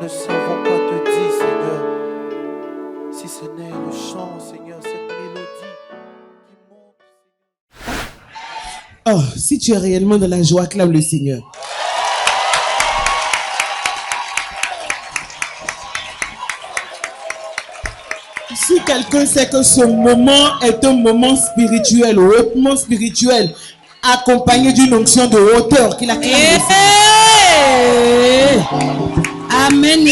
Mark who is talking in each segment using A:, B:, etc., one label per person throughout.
A: ne savons quoi te dire, Seigneur. Si ce n'est le chant, Seigneur, cette mélodie qui monte, Seigneur.
B: Oh, si tu es réellement dans la joie, acclame le Seigneur. Si quelqu'un sait que ce moment est un moment spirituel, hautement spirituel, accompagné d'une onction de hauteur, qu'il acclame le Seigneur. Amen.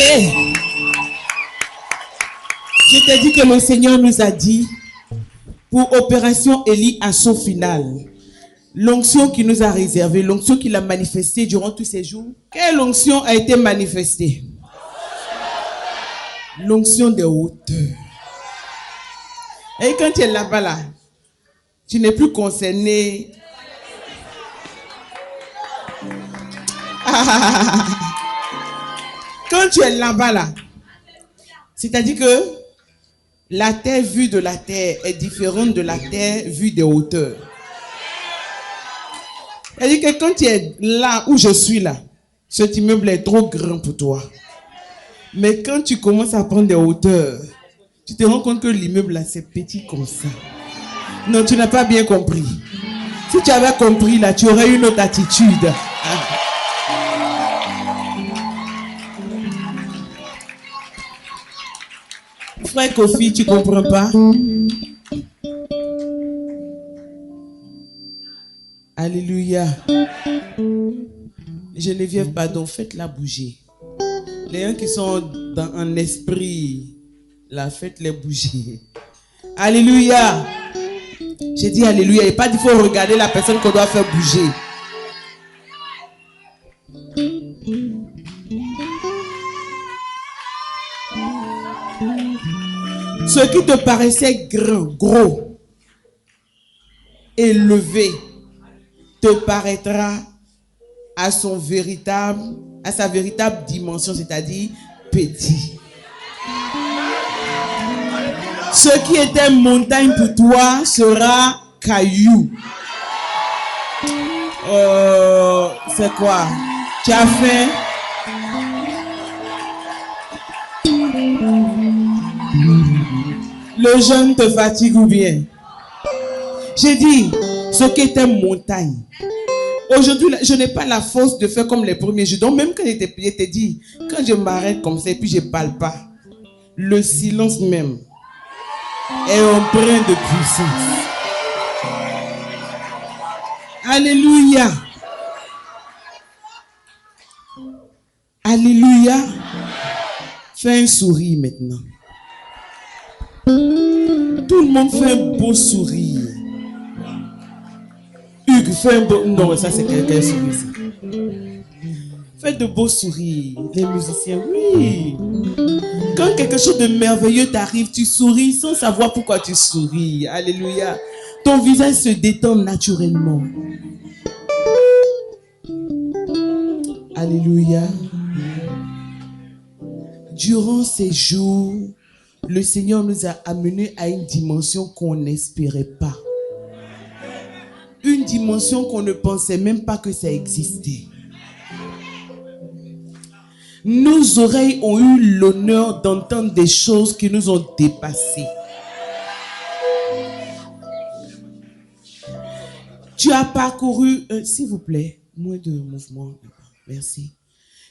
B: Je t'ai dit que le Seigneur nous a dit, pour Opération Élie à son final, l'onction qu'il nous a réservée, l'onction qu'il a manifestée durant tous ces jours, quelle onction a été manifestée? L'onction des hauteurs. Et quand tu es là-bas, là, tu n'es plus concerné. Quand tu es là-bas, là, c'est-à-dire que la terre vue de la terre est différente de la terre vue des hauteurs. C'est-à-dire que quand tu es là où je suis là, cet immeuble est trop grand pour toi. Mais quand tu commences à prendre des hauteurs, tu te rends compte que l'immeuble là, c'est petit comme ça. Non, tu n'as pas bien compris. Si tu avais compris là, tu aurais une autre attitude. Frère Kofi, tu comprends pas? Alléluia. Geneviève, pardon, faites-la bouger. Les uns qui sont dans un esprit, là, faites-les bouger. Alléluia. J'ai dit alléluia. Et pas qu'il faut regarder la personne qu'on doit faire bouger. Ce qui te paraissait grand, gros, élevé, te paraîtra à sa véritable dimension, c'est-à-dire petit. Ce qui était montagne pour toi sera caillou. C'est quoi? Tu as faim? Le jeûne te fatigue ou bien? J'ai dit, ce qui était montagne. Aujourd'hui, je n'ai pas la force de faire comme les premiers jours. Donc même quand je t'ai dit, quand je m'arrête comme ça et puis je ne parle pas, le silence même est empreint de puissance. Alléluia. Alléluia. Fais un sourire maintenant. Tout le monde fait un beau sourire. Hugues, fais un beau... Non, ça c'est quelqu'un sourire. Fais de beaux sourires. Les musiciens, oui. Quand quelque chose de merveilleux t'arrive, tu souris sans savoir pourquoi tu souris. Alléluia. Ton visage se détend naturellement. Alléluia. Durant ces jours, le Seigneur nous a amenés à une dimension qu'on n'espérait pas. Une dimension qu'on ne pensait même pas que ça existait. Nos oreilles ont eu l'honneur d'entendre des choses qui nous ont dépassés. Tu as parcouru, s'il vous plaît, moins de mouvements, merci.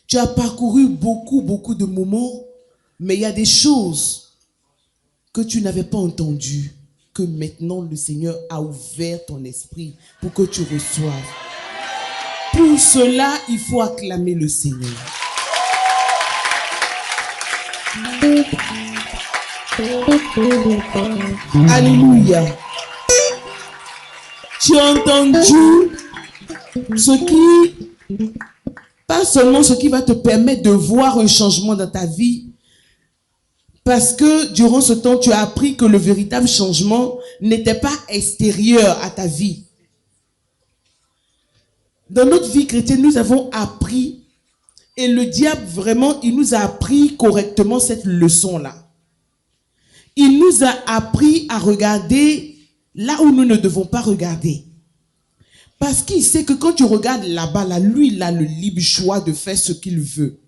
B: Tu as parcouru beaucoup de moments, mais il y a des choses que tu n'avais pas entendues, que maintenant le Seigneur a ouvert ton esprit pour que tu reçoives. Pour cela, il faut acclamer le Seigneur. Alléluia. Tu as entendu pas seulement ce qui va te permettre de voir un changement dans ta vie, parce que durant ce temps, tu as appris que le véritable changement n'était pas extérieur à ta vie. Dans notre vie chrétienne, nous avons appris, et le diable vraiment, il nous a appris correctement cette leçon-là. Il nous a appris à regarder là où nous ne devons pas regarder. Parce qu'il sait que quand tu regardes là-bas, là, lui, il a le libre choix de faire ce qu'il veut.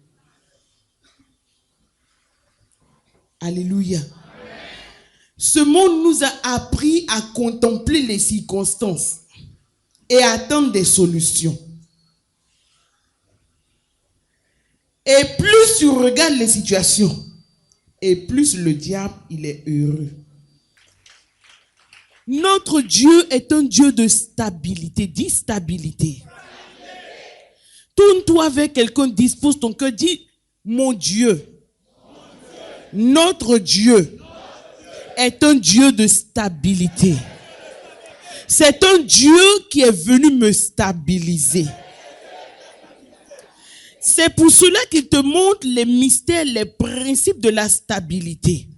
B: Alléluia. Ce monde nous a appris à contempler les circonstances et à attendre des solutions. Et plus tu regardes les situations, et plus le diable, il est heureux. Notre Dieu est un Dieu de stabilité. Dis stabilité. Tourne-toi avec quelqu'un, dispose ton cœur, dis mon Dieu. Notre Dieu est un Dieu de stabilité. C'est un Dieu qui est venu me stabiliser. C'est pour cela qu'il te montre les mystères, les principes de la stabilité.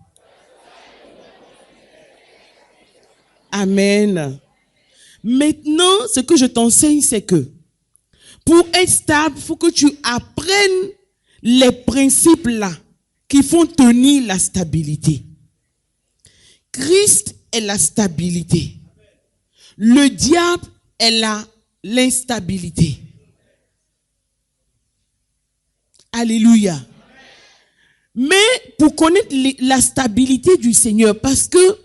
B: Amen. Maintenant, ce que je t'enseigne, c'est que pour être stable, il faut que tu apprennes les principes là qui font tenir la stabilité. Christ est la stabilité. Le diable est l'instabilité. Alléluia. Mais pour connaître la stabilité du Seigneur, parce que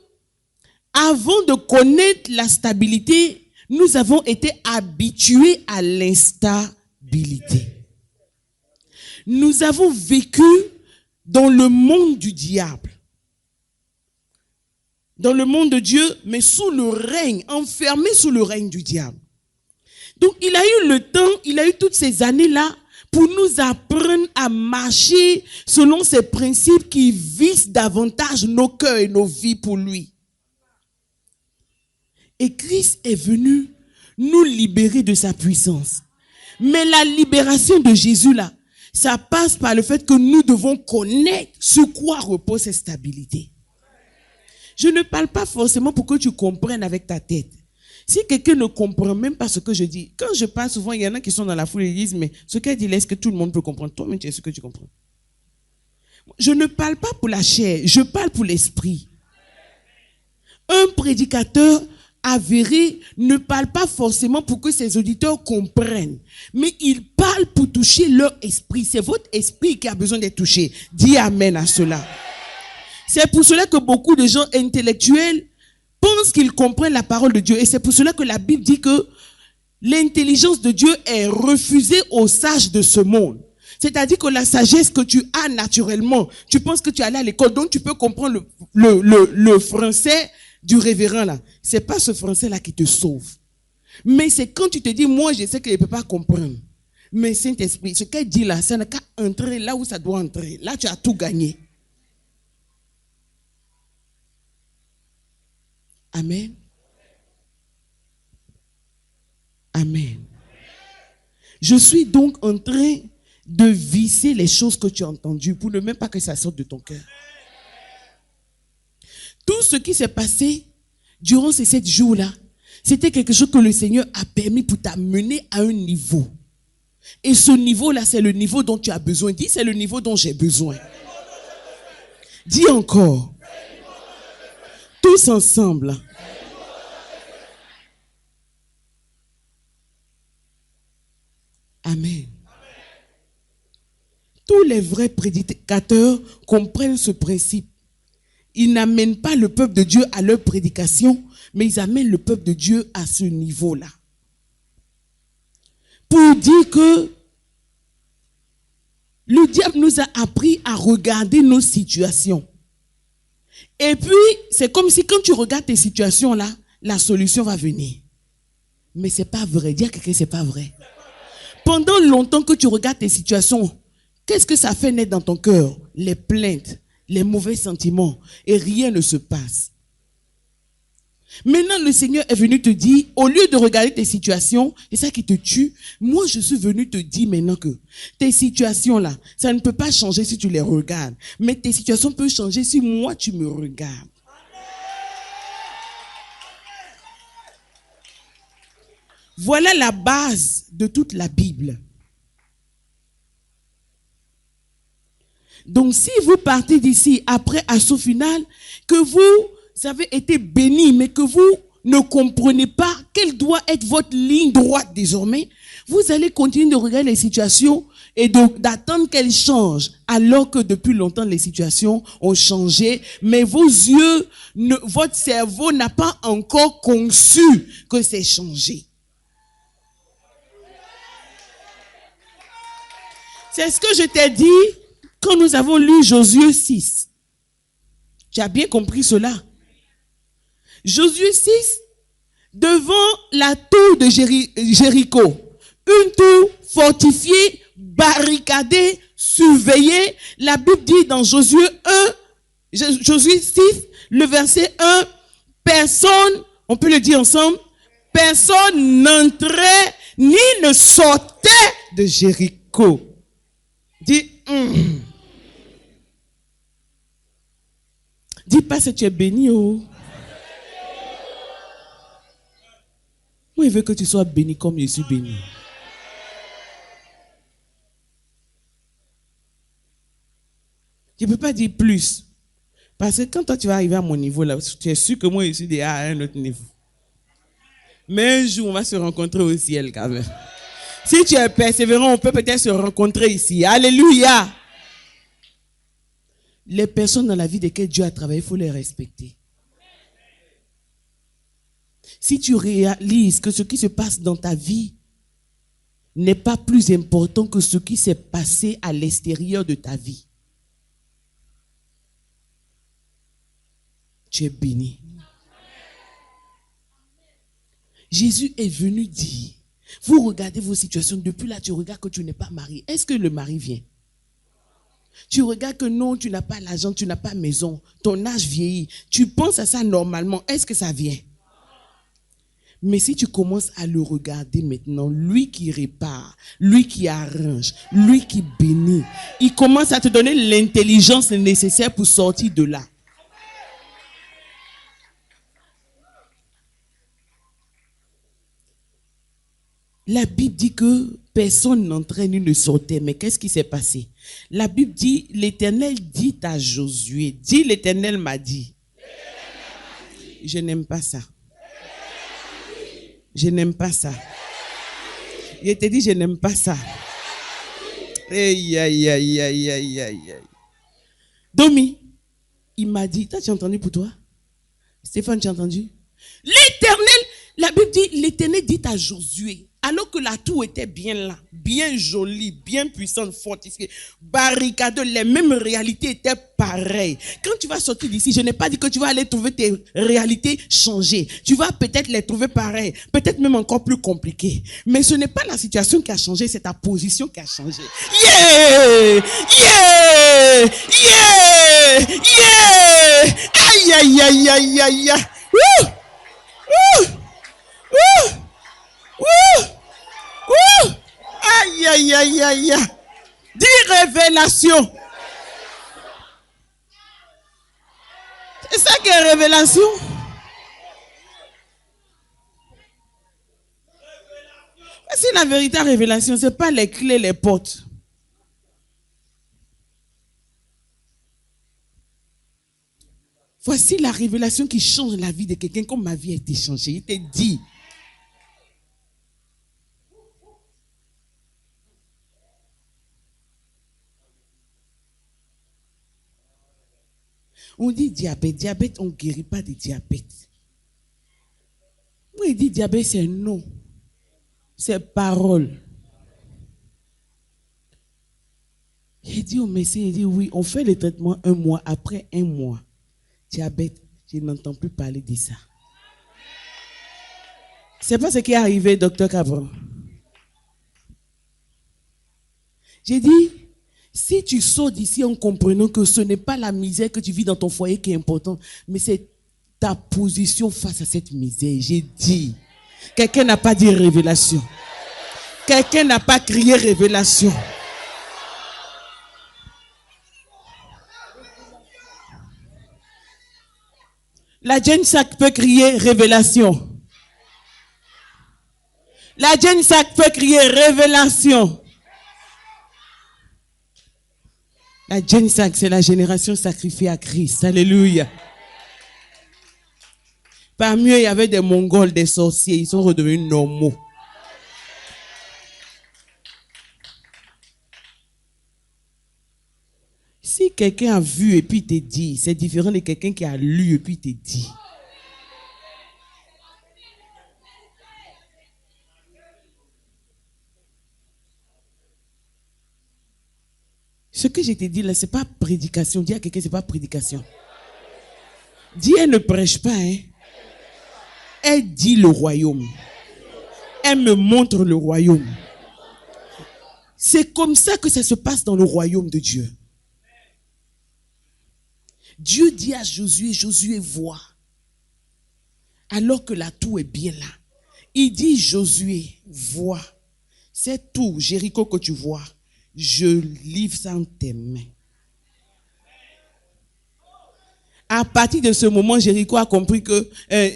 B: avant de connaître la stabilité, nous avons été habitués à l'instabilité. Nous avons vécu dans le monde du diable. Dans le monde de Dieu, mais sous le règne, enfermé sous le règne du diable. Donc il a eu le temps, il a eu toutes ces années-là pour nous apprendre à marcher selon ces principes qui visent davantage nos cœurs et nos vies pour lui. Et Christ est venu nous libérer de sa puissance. Mais la libération de Jésus là, ça passe par le fait que nous devons connaître sur quoi repose cette stabilité. Je ne parle pas forcément pour que tu comprennes avec ta tête. Si quelqu'un ne comprend même pas ce que je dis, quand je parle souvent, il y en a qui sont dans la foule et disent, mais ce qu'elle dit là, est-ce que tout le monde peut comprendre? Toi-même, tu es ce que tu comprends. Je ne parle pas pour la chair, je parle pour l'esprit. Un prédicateur avéré ne parle pas forcément pour que ses auditeurs comprennent, mais il parle pour toucher leur esprit. C'est votre esprit qui a besoin d'être touché. Dis amen à cela. C'est pour cela que beaucoup de gens intellectuels pensent qu'ils comprennent la parole de Dieu. Et c'est pour cela que la Bible dit que l'intelligence de Dieu est refusée aux sages de ce monde. C'est-à-dire que la sagesse que tu as naturellement, tu penses que tu es allé à l'école, donc tu peux comprendre le français du révérend là. C'est pas ce français-là qui te sauve. Mais c'est quand tu te dis, moi je sais que je ne peux pas comprendre. Mais Saint-Esprit, ce qu'elle dit là, ça n'a qu'à entrer là où ça doit entrer. Là, tu as tout gagné. Amen. Amen. Je suis donc en train de visser les choses que tu as entendues pour ne même pas que ça sorte de ton cœur. Tout ce qui s'est passé durant ces 7 jours-là, c'était quelque chose que le Seigneur a permis pour t'amener à un niveau. Et ce niveau-là, c'est le niveau dont tu as besoin. Dis, c'est le niveau dont j'ai besoin. Dis encore. Tous ensemble. Amen. Tous les vrais prédicateurs comprennent ce principe. Ils n'amènent pas le peuple de Dieu à leur prédication, mais ils amènent le peuple de Dieu à ce niveau-là. Pour dire que le diable nous a appris à regarder nos situations. Et puis, c'est comme si quand tu regardes tes situations là, la solution va venir. Mais c'est pas vrai. Dis à quelqu'un, c'est pas vrai. Pendant longtemps que tu regardes tes situations, qu'est-ce que ça fait naître dans ton cœur? Les plaintes, les mauvais sentiments, et rien ne se passe. Maintenant, le Seigneur est venu te dire, au lieu de regarder tes situations, et ça qui te tue, moi je suis venu te dire maintenant que tes situations là, ça ne peut pas changer si tu les regardes, mais tes situations peuvent changer si moi tu me regardes. Voilà la base de toute la Bible. Donc si vous partez d'ici après assaut final, que vous avez été bénis, mais que vous ne comprenez pas quelle doit être votre ligne droite désormais, Vous allez continuer de regarder les situations et d'attendre qu'elles changent, alors que depuis longtemps les situations ont changé, mais vos yeux, votre cerveau n'a pas encore conçu que c'est changé. C'est ce que je t'ai dit quand nous avons lu Josué 6. Tu as bien compris cela. Josué 6, devant la tour de Jéricho, une tour fortifiée, barricadée, surveillée. La Bible dit dans Josué 6, le verset 1, personne, on peut le dire ensemble, personne n'entrait ni ne sortait de Jéricho. Dis, dis pas si tu es béni, oh. Moi, il veut que tu sois béni comme je suis béni. Je ne peux pas dire plus. Parce que quand toi, tu vas arriver à mon niveau, là, tu es sûr que moi, je suis déjà à un autre niveau. Mais un jour, on va se rencontrer au ciel quand même. Si tu es persévérant, on peut peut-être se rencontrer ici. Alléluia. Les personnes dans la vie desquelles Dieu a travaillé, il faut les respecter. Si tu réalises que ce qui se passe dans ta vie n'est pas plus important que ce qui s'est passé à l'extérieur de ta vie, tu es béni. Jésus est venu dire, vous regardez vos situations, depuis là tu regardes que tu n'es pas marié. Est-ce que le mari vient? Tu regardes que non, tu n'as pas l'argent, tu n'as pas maison, ton âge vieillit. Tu penses à ça normalement, est-ce que ça vient? Mais si tu commences à le regarder maintenant, lui qui répare, lui qui arrange, lui qui bénit, il commence à te donner l'intelligence nécessaire pour sortir de là. La Bible dit que personne n'entrait ni ne sortait. Mais qu'est-ce qui s'est passé? La Bible dit, l'Éternel dit à Josué, dit l'Éternel m'a dit. Je n'aime pas ça. Je n'aime pas ça. Je te dis, je n'aime pas ça. Aïe, aïe, aïe, aïe, aïe, aïe. Domi, il m'a dit, tu as entendu pour toi? Stéphane, tu as entendu? L'Éternel, la Bible dit, l'Éternel dit à Josué, alors que la tour était bien là, bien jolie, bien puissante, fortifiée, barricadée, les mêmes réalités étaient pareilles. Quand tu vas sortir d'ici, je n'ai pas dit que tu vas aller trouver tes réalités changées. Tu vas peut-être les trouver pareilles, peut-être même encore plus compliquées. Mais ce n'est pas la situation qui a changé, c'est ta position qui a changé. Yeah! Yeah! Yeah! Yeah! Aïe, aïe, aïe, aïe, aïe, aïe. Wouh! Wouh! Wouh! Ouh! Ouh! Aïe, aïe, aïe, aïe. Dis révélation. C'est ça qui est révélation. Voici la véritable révélation. Ce n'est pas les clés, les portes. Voici la révélation qui change la vie de quelqu'un comme ma vie a été changée. Il te dit. On dit diabète. Diabète, on ne guérit pas de diabète. Moi, il dit diabète, c'est non. C'est parole. Il dit au médecin, il dit oui, on fait le traitement 1 mois. Après 1 mois, diabète, je n'entends plus parler de ça. C'est pas ce qui est arrivé, docteur Cabron. J'ai dit, si tu sors d'ici en comprenant que ce n'est pas la misère que tu vis dans ton foyer qui est importante, mais c'est ta position face à cette misère. J'ai dit, quelqu'un n'a pas dit révélation. Quelqu'un n'a pas crié révélation. La Jane Sack peut crier révélation. La Jane Sack peut crier révélation. La Jane Sack, c'est la génération sacrifiée à Christ. Alléluia. Parmi eux, il y avait des Mongols, des sorciers. Ils sont redevenus normaux. Si quelqu'un a vu et puis te dit, c'est différent de quelqu'un qui a lu et puis te dit. Ce que je te dis là, ce n'est pas prédication. Dis à quelqu'un, ce n'est pas prédication. Dis, elle ne prêche pas. Hein. Elle dit le royaume. Elle me montre le royaume. C'est comme ça que ça se passe dans le royaume de Dieu. Dieu dit à Josué, Josué voit. Alors que la tour est bien là. Il dit, Josué, vois. Cette tour, Jéricho que tu vois, je livre ça en tes mains. À partir de ce moment, Jéricho a compris que,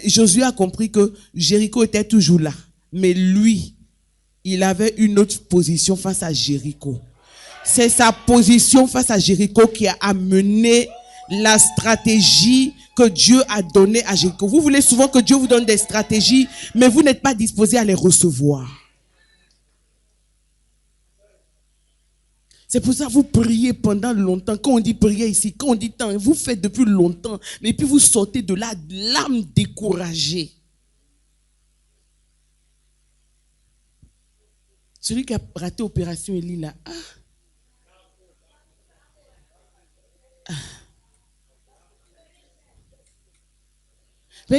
B: Josué a compris que Jéricho était toujours là. Mais lui, il avait une autre position face à Jéricho. C'est sa position face à Jéricho qui a amené la stratégie que Dieu a donnée à Jéricho. Vous voulez souvent que Dieu vous donne des stratégies, mais vous n'êtes pas disposé à les recevoir. C'est pour ça que vous priez pendant longtemps. Quand on dit prier ici, quand on dit temps, vous faites depuis longtemps. Mais puis vous sortez de là, l'âme découragée. Celui qui a raté l'opération Élie là.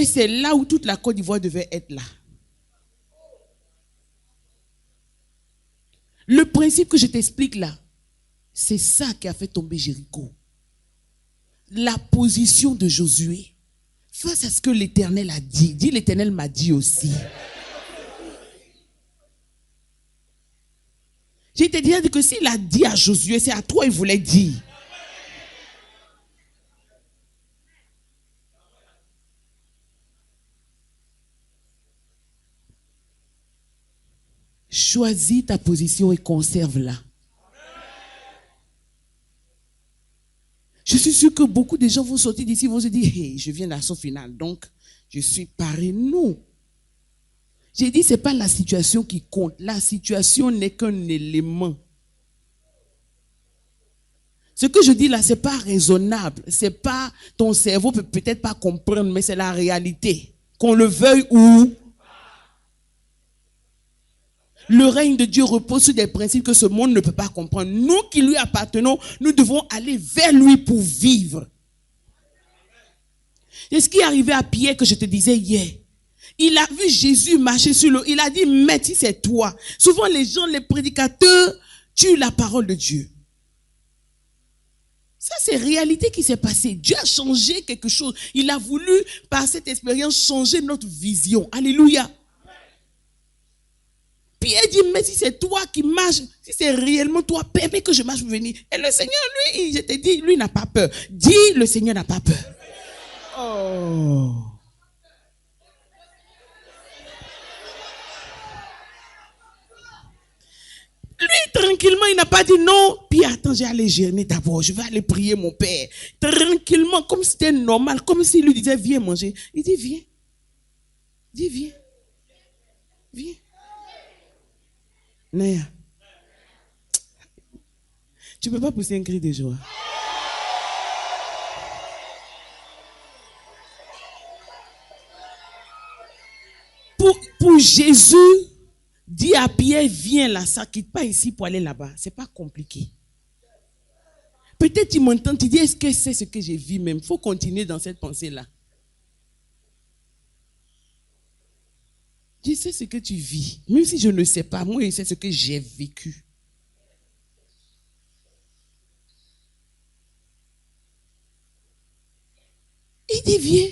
B: C'est là où toute la Côte d'Ivoire devait être là. Le principe que je t'explique là, c'est ça qui a fait tomber Jéricho. La position de Josué face à ce que l'Éternel a dit. Dis, l'Éternel m'a dit aussi. J'ai te dit que s'il a dit à Josué, c'est à toi il voulait dire. Choisis ta position et conserve-la. Je suis sûr que beaucoup de gens vont sortir d'ici, vont se dire, hey, je viens d'assaut final, donc je suis paré. Non. J'ai dit, ce n'est pas la situation qui compte. La situation n'est qu'un élément. Ce que je dis là, ce n'est pas raisonnable. C'est pas, ton cerveau peut peut-être pas comprendre, mais c'est la réalité. Qu'on le veuille ou... Le règne de Dieu repose sur des principes que ce monde ne peut pas comprendre. Nous qui lui appartenons, nous devons aller vers lui pour vivre. C'est ce qui est arrivé à Pierre que je te disais hier. Il a vu Jésus marcher sur l'eau. Il a dit, Maître, c'est toi. Souvent les gens, les prédicateurs, tuent la parole de Dieu. Ça, c'est réalité qui s'est passée. Dieu a changé quelque chose. Il a voulu, par cette expérience, changer notre vision. Alléluia. Pierre dit, mais si c'est toi qui marches, si c'est réellement toi, permets que je marche pour venir. Et le Seigneur, lui, je te dis, lui n'a pas peur. Dis, le Seigneur n'a pas peur. Oh. Lui, tranquillement, il n'a pas dit non. Puis attends, j'ai allé jeûner d'abord. Je vais aller prier mon Père. Tranquillement, comme si c'était normal. Comme s'il lui disait, viens manger. Il dit, viens. Dis, viens. Viens. Néa, tu ne peux pas pousser un cri de joie. Pour Jésus, dit à Pierre, viens là, ça ne quitte pas ici pour aller là-bas. Ce n'est pas compliqué. Peut-être tu m'entends, tu dis, est-ce que c'est ce que j'ai vu même? Il faut continuer dans cette pensée-là. Je sais ce que tu vis. Même si je ne sais pas, moi, je sais ce que j'ai vécu. Il dit, viens.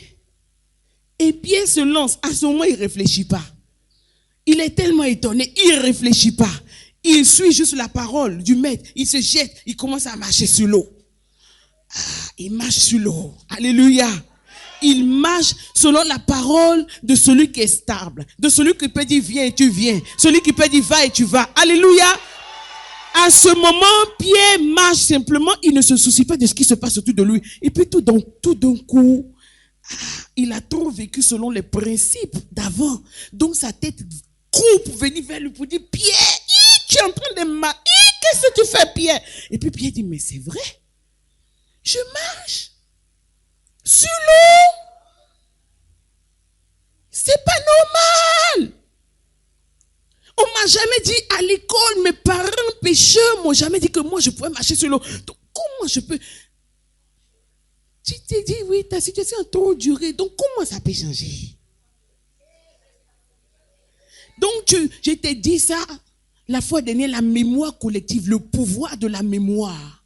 B: Et Pierre se lance. À ce moment, il ne réfléchit pas. Il est tellement étonné, il ne réfléchit pas. Il suit juste la parole du maître. Il se jette, il commence à marcher sur l'eau. Il marche sur l'eau. Alléluia. Il marche selon la parole de celui qui est stable. De celui qui peut dire viens et tu viens. Celui qui peut dire va et tu vas. Alléluia. À ce moment, Pierre marche simplement. Il ne se soucie pas de ce qui se passe autour de lui. Et puis tout d'un coup, il a trop vécu selon les principes d'avant. Donc sa tête court pour venir vers lui pour dire Pierre, tu es en train de marcher. Qu'est-ce que tu fais, Pierre? Et puis Pierre dit mais c'est vrai. Je marche sur l'eau. C'est pas normal. On m'a jamais dit à l'école, mes parents pécheurs m'ont jamais dit que moi je pouvais marcher sur l'eau. Donc comment je peux? Tu t'es dit, oui, ta situation a trop duré, donc comment ça peut changer? Donc je t'ai dit ça la fois dernière, la mémoire collective, le pouvoir de la mémoire.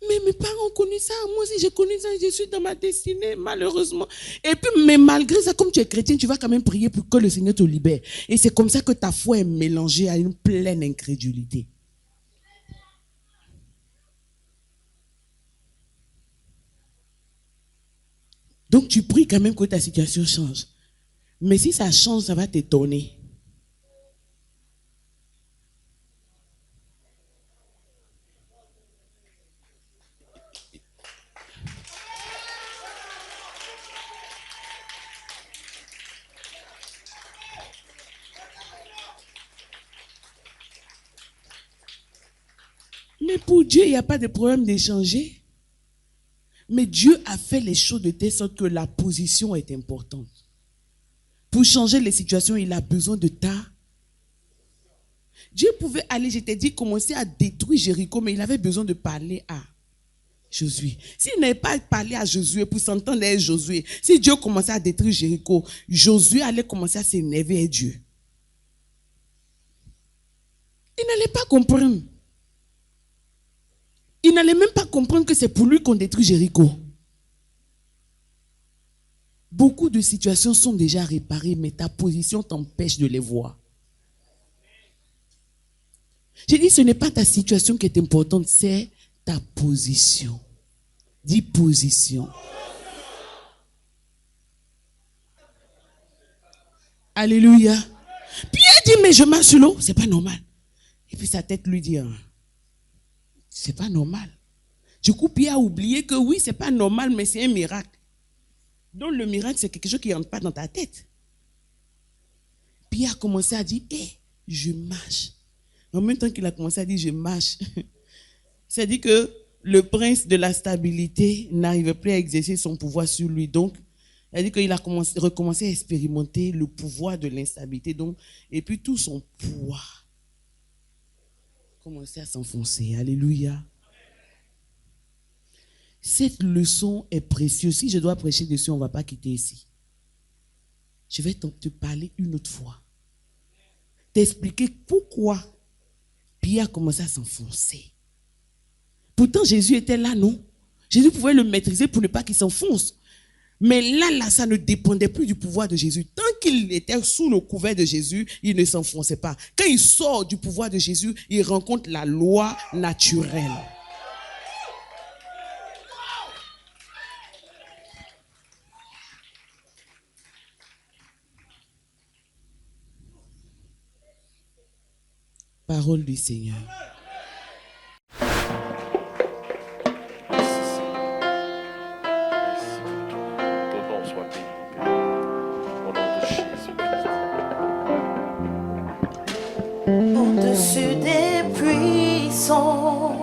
B: Mais mes parents ont connu ça, moi aussi j'ai connu ça, je suis dans ma destinée, malheureusement. Et puis, mais malgré ça, comme tu es chrétien, tu vas quand même prier pour que le Seigneur te libère. Et c'est comme ça que ta foi est mélangée à une pleine incrédulité. Donc tu pries quand même que ta situation change. Mais si ça change, ça va t'étonner. Mais pour Dieu, il n'y a pas de problème d'échanger. Mais Dieu a fait les choses de telle sorte que la position est importante. Pour changer les situations, il a besoin de ta. Dieu pouvait aller, je t'ai dit, commencer à détruire Jéricho, mais il avait besoin de parler à Josué. S'il n'avait pas parlé à Josué pour s'entendre avec Josué, si Dieu commençait à détruire Jéricho, Josué allait commencer à s'énerver avec Dieu. Il n'allait pas comprendre. Il n'allait même pas comprendre que c'est pour lui qu'on détruit Jéricho. Beaucoup de situations sont déjà réparées, mais ta position t'empêche de les voir. J'ai dit, ce n'est pas ta situation qui est importante, c'est ta position. Dis position. Alléluia. Pierre dit, mais je marche sur l'eau, c'est pas normal. Et puis sa tête lui dit, c'est pas normal. Du coup, Pierre a oublié que oui, c'est pas normal, mais c'est un miracle. Donc le miracle, c'est quelque chose qui ne rentre pas dans ta tête. Pierre a commencé à dire, je marche. En même temps qu'il a commencé à dire, je marche. C'est-à-dire que le prince de la stabilité n'arrivait plus à exercer son pouvoir sur lui. Donc, c'est-à-dire qu'il a recommencé à expérimenter le pouvoir de l'instabilité. Donc, et puis tout son poids commençait à s'enfoncer. Alléluia. Cette leçon est précieuse. Si je dois prêcher dessus, on ne va pas quitter ici. Je vais te parler une autre fois. T'expliquer pourquoi Pierre a commencé à s'enfoncer. Pourtant, Jésus était là, non? Jésus pouvait le maîtriser pour ne pas qu'il s'enfonce. Mais là, ça ne dépendait plus du pouvoir de Jésus. Tant qu'il était sous le couvert de Jésus, il ne s'enfonçait pas. Quand il sort du pouvoir de Jésus, il rencontre la loi naturelle. Parole du Seigneur.
C: Ton nom soit béni. Au nom de Jésus-Christ.
D: Au-dessus des puissants,